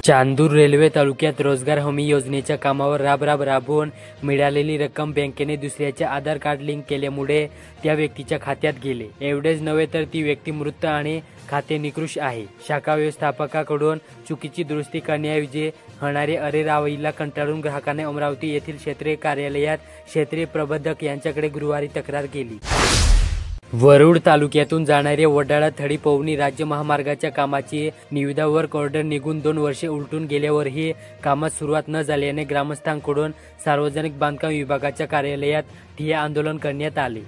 Chandur railway तालुक्यात रोजगार हमी योजनेच्या कामावर राबवून मिळालेली रक्कम बँकेने दुसऱ्याच्या आधार कार्ड लिंक केल्यामुळे त्या व्यक्तीच्या खात्यात गेले। एवढेच नव्हे तर ती व्यक्ती मृत आणि खाते निकृष आहे। शाखा व्यवस्थापकाकडून चुकीची दुरुस्ती करण्याऐवजी होणारे अरेरावीला कंटाळून ग्राहकाने अमरावती येथील क्षेत्रीय कार्यालयात क्षेत्रीय प्रबंधक यांच्याकडे गुरुवारी तक्रार केली। वरुड तालुक्यातून जाणारे वडाळा थडी पवनी राज्य महामार्गाच्या कामाची निविदा वर्क ऑर्डर निघून 2 वर्षे उलटून गेल्यावरही कामास सुरुवात न झाल्याने ग्रामस्थांकडून सार्वजनिक बांधकाम विभागाच्या कार्यालयात ठिय्या आंदोलन करण्यात आले।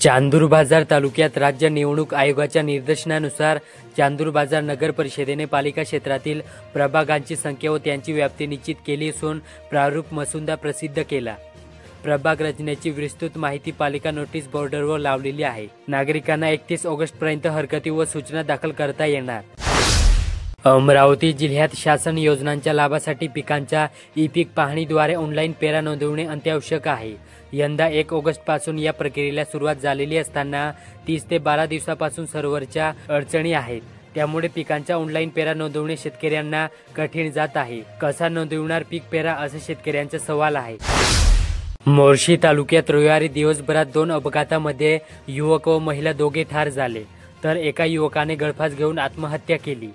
चांदूर बाजार तालुक्यात राज्य निवडणूक आयोगाच्या निर्देशनानुसार चांदूर बाजार नगर परिषदेने पालिका क्षेत्रातील प्रभागांची संख्या व त्यांची व्याप्ती निश्चित केली असून प्रारूप मसुदा प्रसिद्ध केला। प्रभाग रचनेची विस्तृत माहिती पालिका नोटीस बोर्डरवर लावलेली आहे। नागरिकांना 31 ऑगस्ट पर्यंत हरकती व सूचना दाखल करता येणार। अमरावती जिल्ह्यात शासन योजनांच्या लाभासाठी पिकांच्या ई-पीक पाहणीद्वारे ऑनलाईन पेरा नोंदवणे अत्यावश्यक आहे। यंदा 1 ऑगस्ट पासून या प्रक्रियेला सुरुवात झालेली असताना 30 ते 12 दिवसापासून सर्व्हरच्या अडचणी आहेत। त्यामुळे पिकांच्या ऑनलाईन पेरा नोंदवणे शेतकऱ्यांना कठीण जात आहे। कसा नोंदविणार पीक पेरा असा शेतकऱ्यांचा सवाल आहे। मोर्शी तालुक्यात रविवारी दिवसभरात 2 अपघातामध्ये युवक व महिला दोघे ठार झाले, तर एका युवकाने गळफास घेऊन आत्महत्या केली।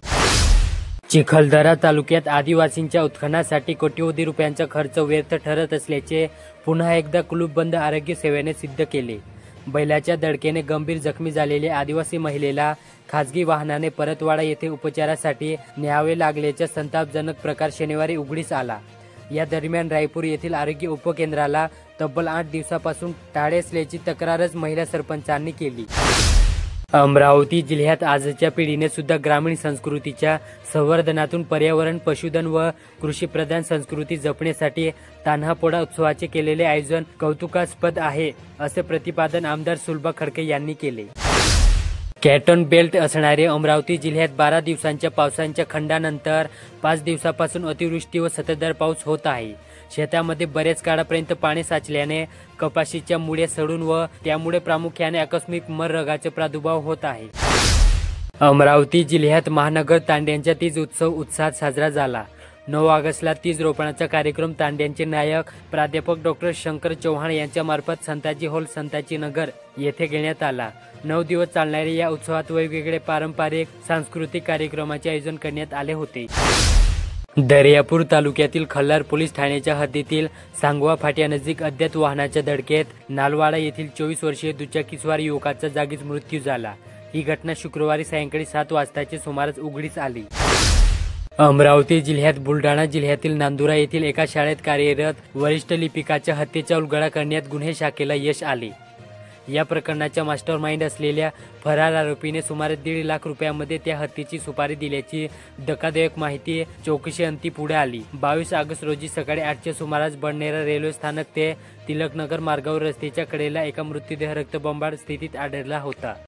चिखलदरा तालुक्यात आदिवासींच्या उत्खननासाठी कोट्यवधी रुपयांचा खर्च व्यर्थ ठरत असल्याचे पुन्हा एकदा कुलूपबंद आरोग्य सेवेने सिद्ध केले। बैलाच्या धडकेने गंभीर जखमी झालेल्या आदिवासी महिलेला खासगी वाहनाने परतवाडा येथे उपचारासाठी न्यावे लागल्याचा संतापजनक प्रकार शनिवारी उघडीस आला। या दरम्यान रायपूर येथील आरोग्य उपकेंद्राला तब्बल 8 दिवसापासून टाळे असल्याची तक्रारच महिला सरपंचांनी केली। अमरावती जिल्ह्यात आजच्या पिढीने सुद्धा ग्रामीण संस्कृतीच्या संवर्धनातून पर्यावरण, पशुधन व कृषीप्रधान संस्कृती जपण्यासाठी तान्हापोळा उत्सवाचे केलेले आयोजन कौतुकास्पद आहे, असे प्रतिपादन आमदार सुलभा खडके यांनी केले। कॅटन बेल्ट असणारे अमरावती जिल्ह्यात 12 दिवसांच्या पावसाच्या खंडानंतर 5 दिवसापासून अतिवृष्टी व संततधार पाऊस होत आहे। शेतामध्ये बरेच काळापर्यंत पाणी साचल्याने कपाशीच्या मुळ्या सडून व त्यामुळे प्रामुख्याने आकस्मिक मर रोगाचा प्रादुर्भाव होत आहे। अमरावती जिल्ह्यात महानगर तांड्यांचा तीज उत्सव उत्साहात साजरा झाला। 9 ऑगस्टला तीज रोपणाचा कार्यक्रम तांड्यांचे नायक प्राध्यापक डॉक्टर शंकर चव्हाण यांच्या मार्फत संताजी हॉल संताजी नगर येथे घेण्यात आला। 9 दिवस चालणाऱ्या या उत्सवात वेगवेगळे पारंपरिक सांस्कृतिक कार्यक्रमाचे आयोजन करण्यात आले होते। दर्यापूर तालुक्यातील खल्लार पोलीस ठाण्याच्या हद्दीतील सांगवा फाट्यानजीक अज्ञात वाहनाच्या धडकेत नालवाडा येथील 24 वर्षीय दुचाकीस्वार युवकाचा जागीच मृत्यू झाला। ही घटना शुक्रवारी सायंकाळी 7 वाजताच्या सुमारास उघडीस आली। अमरावती जिल्ह्यात बुलढाणा जिल्ह्यातील नांदुरा येथील एका शाळेत कार्यरत वरिष्ठ लिपिकाच्या हत्येचा उलगडा करण्यात गुन्हे शाखेला यश आले। या प्रकरणाच्या मास्टरमाइंड असलेल्या फरार आरोपीने सुमारे 1.5 लाख रुपयांमध्ये त्या हत्येची सुपारी दिल्याची धक्कादायक माहिती चौकशीअंती पुढे आली। 22 ऑगस्ट रोजी सकाळी 8च्या सुमारास बडनेरा रेल्वे स्थानक ते तिलकनगर मार्गावर रस्त्याच्या कडेला एका मृतदेह रक्तबंबाळ स्थितीत आढळला होता।